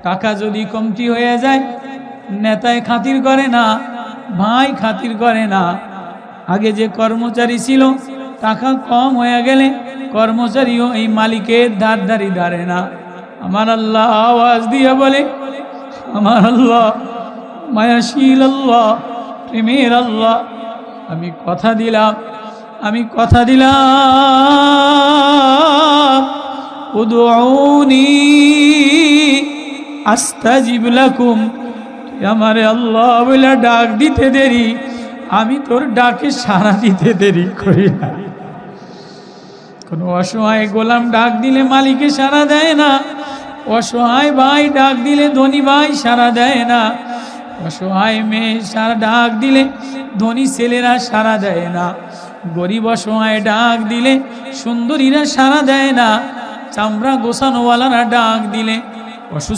টাকা যদি কমতি হয়ে যায়, নেতায় খাতির করে না, ভাই খাতির করে না। আগে যে কর্মচারী ছিল, টাকা কম হয়ে গেলে কর্মচারীও এই মালিকের ধারধারি ধারে না। আমার আল্লাহ আওয়াজ দিয়ে বলে, আমার আল্লাহ মায়াশীল আল্লাহ, প্রেমের আল্লাহ, আমি কথা দিলাম উদউনি আস্তাজিব লাকুম, আমারে আল্লাহ বলে ডাক দিতে দেরি, আমি তোর ডাকে সাড়া দিতে দেরি করি না। কোনো অসহায় গোলাম ডাক দিলে মালিকে সাড়া দেয় না, অসহায় ভাই ডাক দিলে ধনী ভাই সাড়া দেয় না, অসহায় মেয়ে সারা ডাক দিলে ধনী ছেলেরা সাড়া দেয় না, গরিব অসহায় ডাক দিলে সুন্দরীরা সাড়া দেয় না, চামড়া গোছানোওয়ালারা ডাক দিলে অসুস্থ